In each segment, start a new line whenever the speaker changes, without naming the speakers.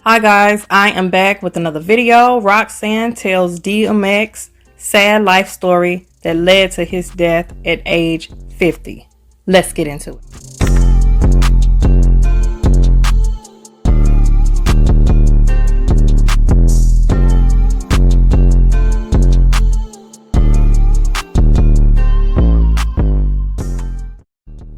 Hi guys, I am back with another video. Roxanne tells DMX sad life story that led to his death at age 50. Let's get into it.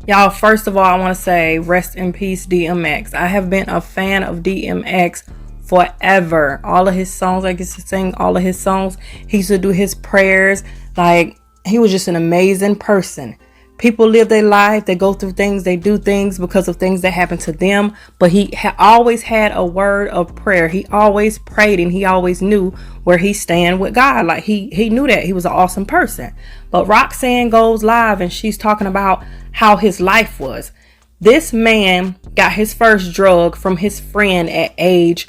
Y'all, first of all, I want to say rest in peace, DMX. I have been a fan of DMX forever. All of his songs, I used to sing all of his songs. He used to do his prayers. Like, he was just an amazing person. People live their life, they go through things, they do things because of things that happen to them. But he always had a word of prayer. He always prayed and he always knew where he stand with God. Like, he knew that he was an awesome person. But Roxanne goes live and she's talking about how his life was. This man got his first drug from his friend at age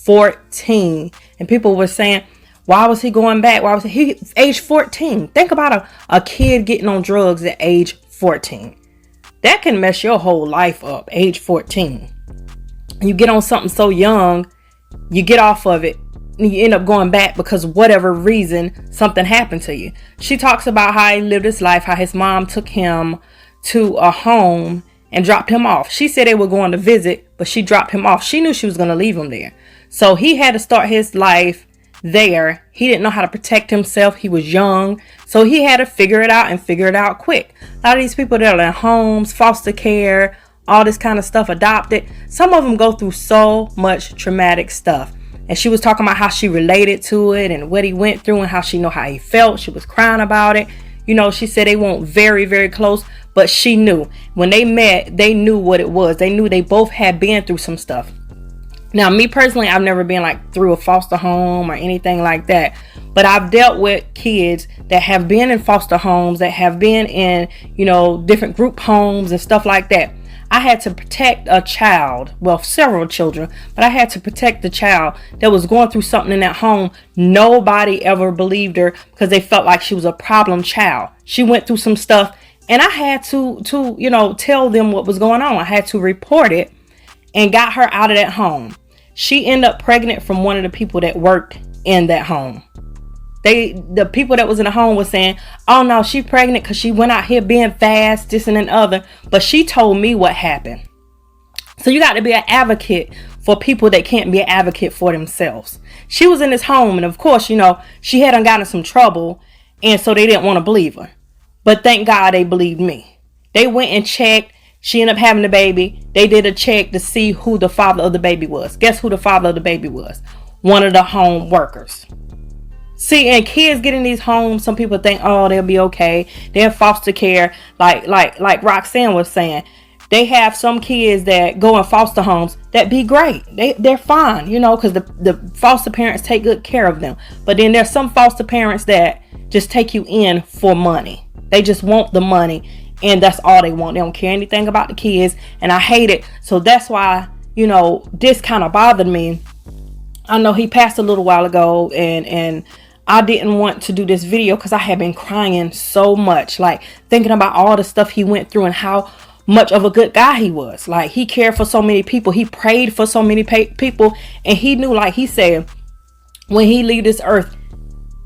14. And people were saying, why was he going back? Why was he age 14? Think about a kid getting on drugs at age 14. That can mess your whole life up, age 14. You get on something so young, you get off of it, and you end up going back because whatever reason, something happened to you. She talks about how he lived his life, how his mom took him to a home and dropped him off. She said they were going to visit, but she dropped him off. She knew she was going to leave him there. So he had to start his life there. He didn't know how to protect himself. He was young. So he had to figure it out and figure it out quick. A lot of these people that are in homes, foster care, all this kind of stuff, adopted, some of them go through so much traumatic stuff. And she was talking about how she related to it and what he went through and how she know how he felt. She was crying about it. You know, she said they weren't very, very close, but she knew. When they met, they knew what it was. They knew they both had been through some stuff. Now, me personally, I've never been like through a foster home or anything like that. But I've dealt with kids that have been in foster homes, that have been in, you know, different group homes and stuff like that. I had to protect a child, well, several children, but I had to protect the child that was going through something in that home. Nobody ever believed her because they felt like she was a problem child. She went through some stuff and I had to you know, tell them what was going on. I had to report it and got her out of that home. She ended up pregnant from one of the people that worked in that home. The people that was in the home was saying, oh no, she pregnant because she went out here being fast, this and another. But she told me what happened. So you got to be an advocate for people that can't be an advocate for themselves. She was in this home and of course, you know, she hadn't gotten some trouble and so they didn't want to believe her. But thank God they believed me. They went and checked. She ended up having the baby. They did a check to see who the father of the baby was. Guess who the father of the baby was? One of the home workers. See, and kids get in these homes, some people think, oh, they'll be okay. They're foster care. Like Roxanne was saying, they have some kids that go in foster homes that be great. They're fine, you know, because the foster parents take good care of them. But then there's some foster parents that just take you in for money. They just want the money and that's all they want. They don't care anything about the kids. And I hate it. So that's why, you know, this kind of bothered me. I know he passed a little while ago and I didn't want to do this video because I had been crying so much, like thinking about all the stuff he went through and how much of a good guy he was. Like, he cared for so many people. He prayed for so many people. And he knew, like he said, when he leave this earth,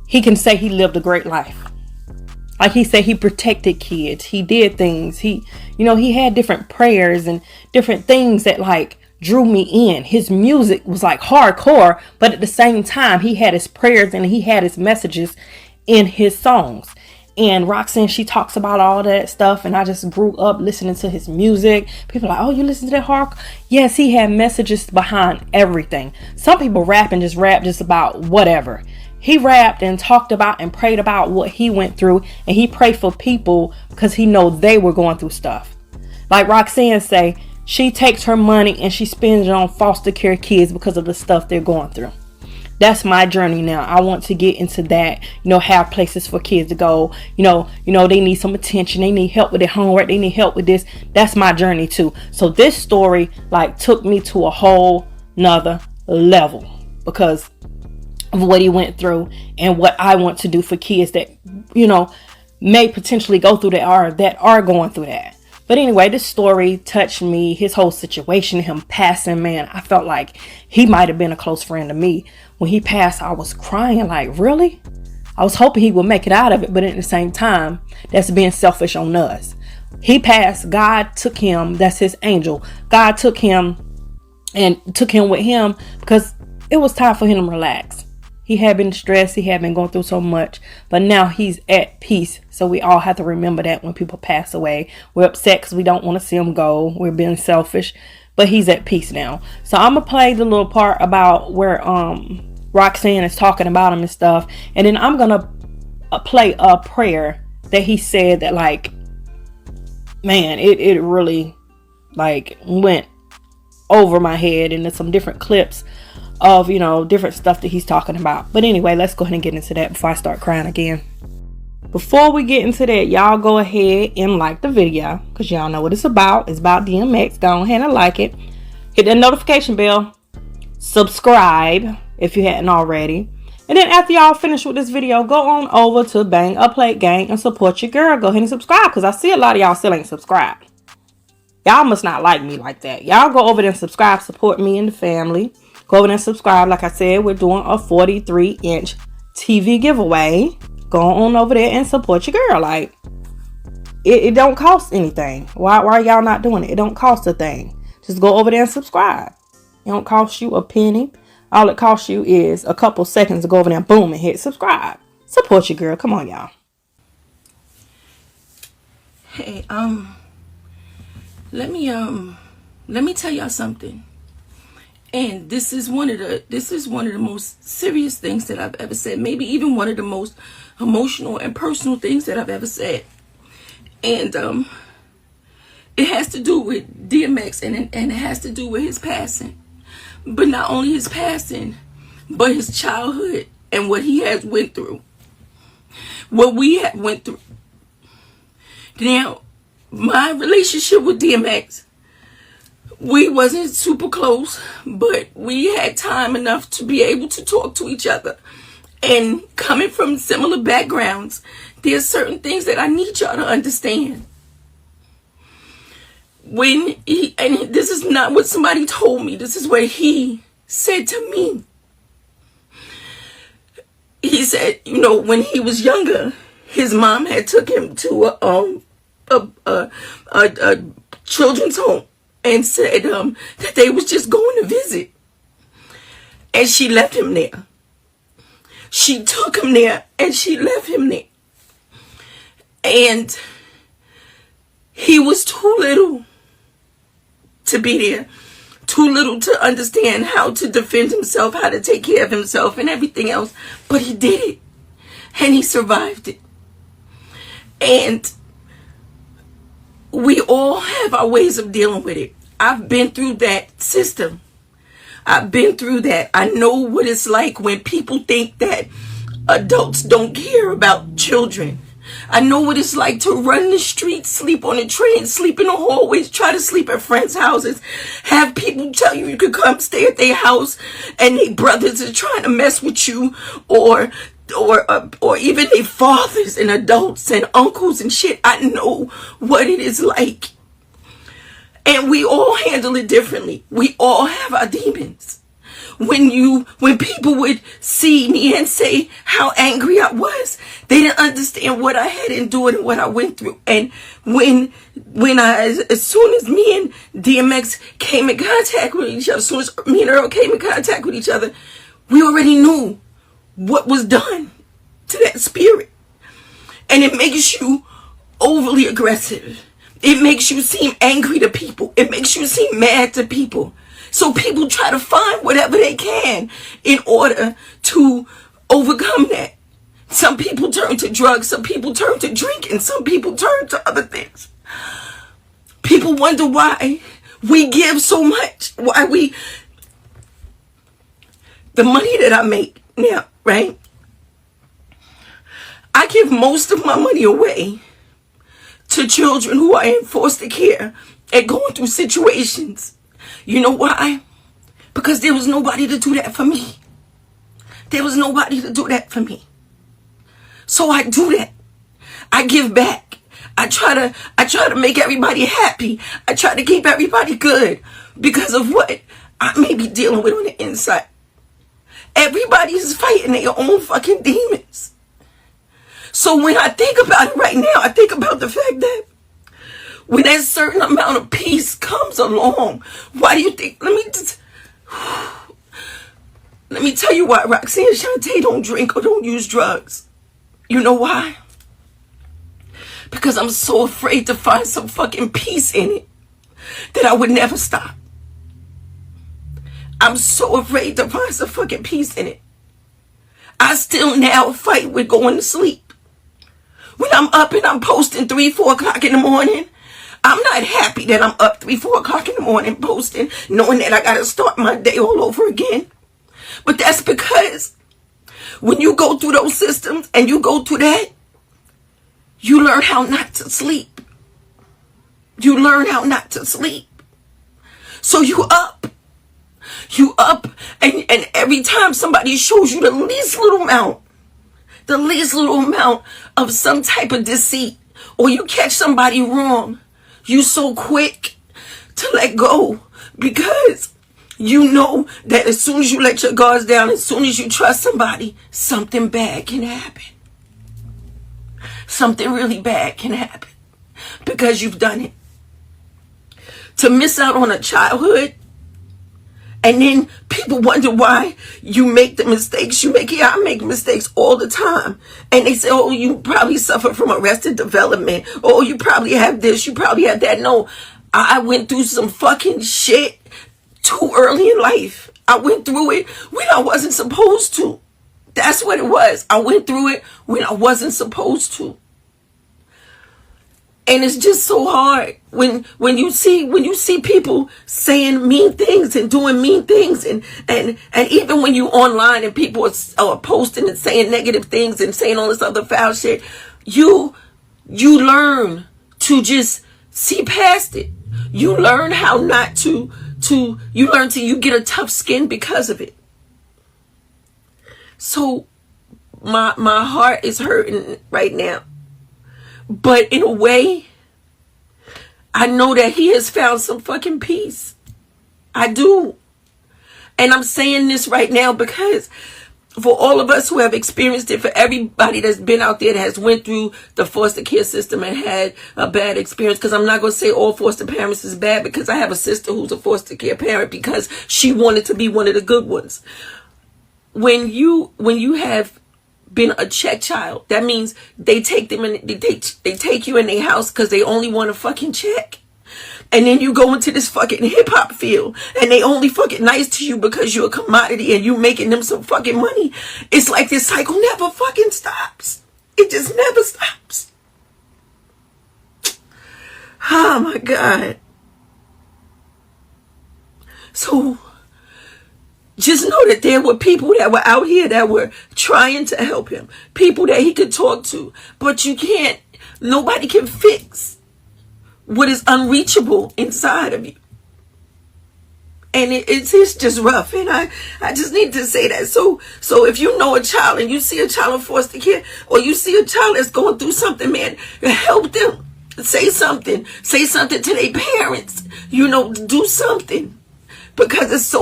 he can say he lived a great life. Like he said, he protected kids. He did things. He, you know, he had different prayers and different things that like drew me in. His music was like hardcore, but at the same time, he had his prayers and he had his messages in his songs. And Roxanne, she talks about all that stuff. And I just grew up listening to his music. People are like, oh, you listen to that hardcore? Yes, he had messages behind everything. Some people rap and just rap just about whatever. He rapped and talked about and prayed about what he went through. And he prayed for people because he know they were going through stuff. Like Roxanne say, she takes her money and she spends it on foster care kids because of the stuff they're going through. That's my journey now. I want to get into that, you know, have places for kids to go. You know, they need some attention. They need help with their homework. They need help with this. That's my journey too. So this story like took me to a whole nother level because of what he went through and what I want to do for kids that, you know, may potentially go through that are going through that. But anyway, this story touched me. His whole situation, him passing, man, I felt like he might have been a close friend to me. When he passed, I was crying like, really? I was hoping he would make it out of it, but at the same time, that's being selfish on us. He passed. God took him. That's his angel. God took him and took him with him because it was time for him to relax. He had been stressed. He had been going through so much, but now he's at peace. So we all have to remember that when people pass away, we're upset because we don't want to see them go. We're being selfish, but he's at peace now. So I'm going to play the little part about where Roxanne is talking about him and stuff. And then I'm going to play a prayer that he said that, like, man, it really, like, went over my head into some different clips of, you know, different stuff that he's talking about. But anyway, let's go ahead and get into that before I start crying again. Before we get into that, y'all go ahead and like the video because y'all know what it's about. It's about DMX. Go ahead and like it. Hit that notification bell. Subscribe if you hadn't already. And then after y'all finish with this video, go on over to Bang a Plate Gang and support your girl. Go ahead and subscribe because I see a lot of y'all still ain't subscribed. Y'all must not like me like that. Y'all go over there and subscribe. Support me and the family. Go over there and subscribe. Like I said, we're doing a 43-inch TV giveaway. Go on over there and support your girl. Like, it don't cost anything. Why are y'all not doing it? It don't cost a thing. Just go over there and subscribe. It don't cost you a penny. All it costs you is a couple seconds to go over there and boom and hit subscribe. Support your girl. Come on, y'all.
Hey, let me tell y'all something. And this is one of the most serious things that I've ever said. Maybe even one of the most emotional and personal things that I've ever said. And it has to do with DMX and it has to do with his passing. But not only his passing, but his childhood and what he has went through. What we had went through. Now, my relationship with DMX, we wasn't super close, but we had time enough to be able to talk to each other. And coming from similar backgrounds, there's certain things that I need y'all to understand. And this is not what somebody told me. This is what he said to me. He said, you know, when he was younger, his mom had took him to a children's home and said that they was just going to visit. And she left him there. She took him there and she left him there. And he was too little to be there. Too little to understand how to defend himself, how to take care of himself and everything else. But he did it. And he survived it. And we all have our ways of dealing with it. I've been through that system. I've been through that. I know what it's like when people think that adults don't care about children. I know what it's like to run the streets, sleep on the train, sleep in the hallways, try to sleep at friends' houses, have people tell you could come stay at their house and their brothers are trying to mess with you, or even their fathers and adults and uncles and shit. I know what it is like. And we all handle it differently. We all have our demons. When people would see me and say how angry I was, they didn't understand what I had endured and what I went through. And as soon as me and DMX came in contact with each other, as soon as me and Earl came in contact with each other, we already knew what was done to that spirit. And it makes you overly aggressive. It makes you seem angry to people. It makes you seem mad to people. So people try to find whatever they can in order to overcome that. Some people turn to drugs, some people turn to drinking, some people turn to other things. People wonder why we give so much, the money that I make now, right? I give most of my money away to children who are in foster care and going through situations. You know why? Because there was nobody to do that for me. There was nobody to do that for me. So I do that. I give back. I try to make everybody happy. I try to keep everybody good because of what I may be dealing with on the inside. Everybody is fighting their own fucking demons. So when I think about it right now, I think about the fact that when that certain amount of peace comes along, why do you think, let me tell you why Roxanne and Shantae don't drink or don't use drugs. You know why? Because I'm so afraid to find some fucking peace in it that I would never stop. I'm so afraid to find some fucking peace in it. I still now fight with going to sleep. When I'm up and I'm posting 3, 4 o'clock in the morning, I'm not happy that I'm up 3, 4 o'clock in the morning posting, knowing that I gotta start my day all over again. But that's because when you go through those systems and you go through that, you learn how not to sleep. You learn how not to sleep. So you up, and every time somebody shows you the least little amount of some type of deceit, or you catch somebody wrong, you so quick to let go, because you know that as soon as you let your guards down, as soon as you trust somebody, something bad can happen. Something really bad can happen because you've done it. To miss out on a childhood, and then people wonder why you make the mistakes you make. Yeah, I make mistakes all the time. And they say, oh, you probably suffer from arrested development. Oh, you probably have this, you probably have that. No, I went through some fucking shit too early in life. I went through it when I wasn't supposed to. That's what it was. I went through it when I wasn't supposed to. And it's just so hard when you see people saying mean things and doing mean things, and even when you online and people are posting and saying negative things and saying all this other foul shit, you learn to just see past it. You learn how not to you get a tough skin because of it. So my heart is hurting right now. But in a way, I know that he has found some fucking peace. I do. And I'm saying this right now because for all of us who have experienced it, for everybody that's been out there that has went through the foster care system and had a bad experience, because I'm not going to say all foster parents is bad, because I have a sister who's a foster care parent because she wanted to be one of the good ones. When you have been a check child, that means they take them and they take you in their house because they only want a fucking check. And then you go into this fucking hip hop field and they only fucking nice to you because you're a commodity and you making them some fucking money. It's like this cycle never fucking stops. It just never stops. Oh my God. So just know that there were people that were out here that were trying to help him. People that he could talk to. But nobody can fix what is unreachable inside of you. And it's just rough. And I just need to say that. So if you know a child and you see a child in foster care, or you see a child that's going through something, man, help them. Say something. Say something to their parents. Do something. Because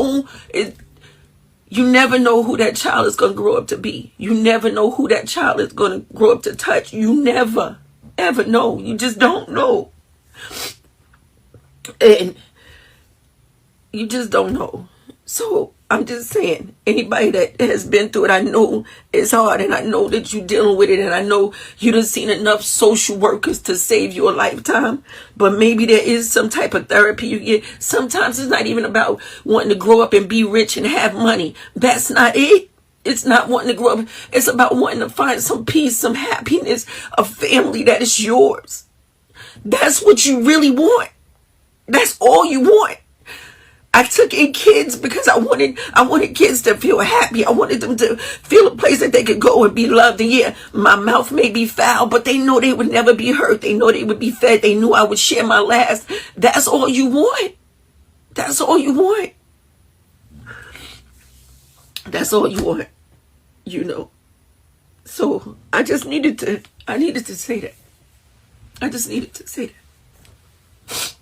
you never know who that child is going to grow up to be. You never know who that child is going to grow up to touch. You never, ever know. You just don't know. And you just don't know. So I'm just saying, anybody that has been through it, I know it's hard, and I know that you're dealing with it, and I know you done seen enough social workers to save you a lifetime, but maybe there is some type of therapy you get. Sometimes it's not even about wanting to grow up and be rich and have money. That's not it. It's not wanting to grow up. It's about wanting to find some peace, some happiness, a family that is yours. That's what you really want. That's all you want. I took in kids because I wanted kids to feel happy. I wanted them to feel a place that they could go and be loved. And yeah, my mouth may be foul, but they know they would never be hurt. They know they would be fed. They knew I would share my last. That's all you want. That's all you want. That's all you want. So I needed to say that. I just needed to say that.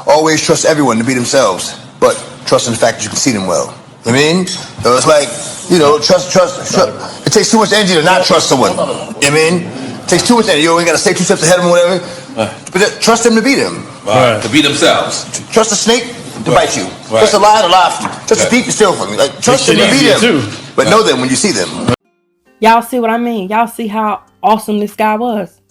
Always trust everyone to be themselves, but trust in the fact that you can see them well. I mean, so it's like, you know, trust. It takes too much energy to not trust someone. I mean, it takes too much energy. You only got to stay 2 steps ahead of them or whatever. But trust them to be them.
To be themselves.
Trust a snake to bite you. Trust a lion to lie for you. Trust a thief to steal from you. Like, trust them to be them. But know them when you see them.
Y'all see what I mean? Y'all see how awesome this guy was?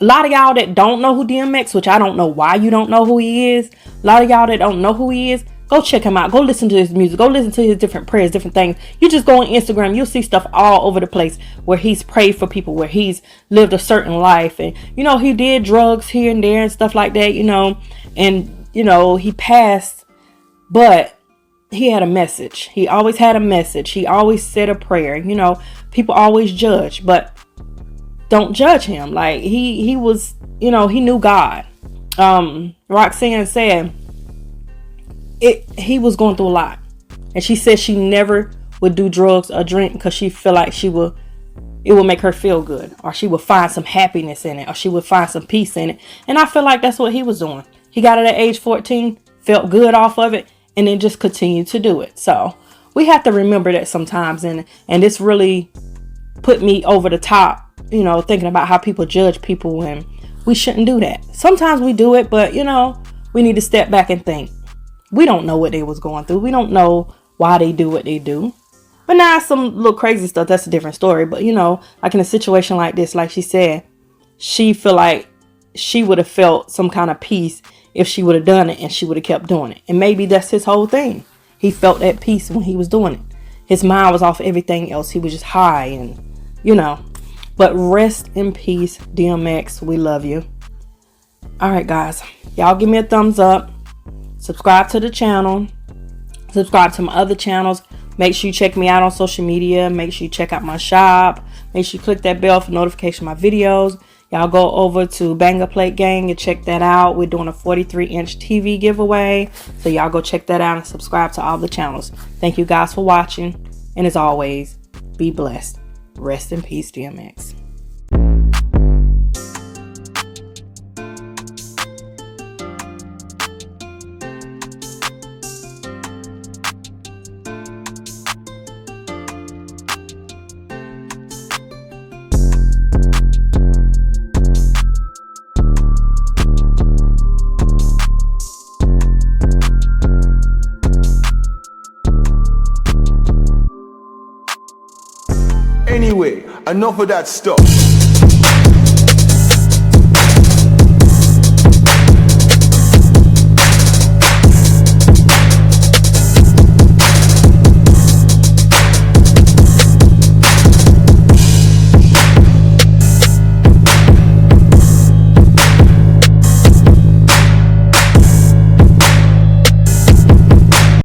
A lot of y'all that don't know who DMX, which I don't know why you don't know who he is. A lot of y'all that don't know who he is, go check him out. Go listen to his music. Go listen to his different prayers, different things. You just go on Instagram, you'll see stuff all over the place where he's prayed for people, where he's lived a certain life. And, you know, he did drugs here and there and stuff like that, you know. And, you know, he passed, but he had a message. He always had a message. He always said a prayer. You know, people always judge, but don't judge him. Like, he was, you know, he knew God. Roxanne said he was going through a lot, and she said she never would do drugs or drink because she feel like it would make her feel good, or she would find some happiness in it, or she would find some peace in it. And I feel like that's what he was doing. He got it at age 14, felt good off of it, and then just continued to do it. So we have to remember that sometimes, and this really put me over the top, you know, thinking about how people judge people when we shouldn't do that. Sometimes we do it, but, you know, we need to step back and think. We don't know what they was going through. We don't know why they do what they do. But now some little crazy stuff, that's a different story. But, you know, like in a situation like this, like she said, she feel like she would have felt some kind of peace if she would have done it, and she would have kept doing it. And maybe that's his whole thing. He felt that peace when he was doing it. His mind was off everything else. He was just high, and, you know. But rest in peace, DMX. We love you. All right, guys. Y'all give me a thumbs up. Subscribe to the channel. Subscribe to my other channels. Make sure you check me out on social media. Make sure you check out my shop. Make sure you click that bell for notification of my videos. Y'all go over to Banger Plate Gang and check that out. We're doing a 43-inch TV giveaway. So y'all go check that out and subscribe to all the channels. Thank you guys for watching. And as always, be blessed. Rest in peace, DMX.
Anyway, enough of that stuff.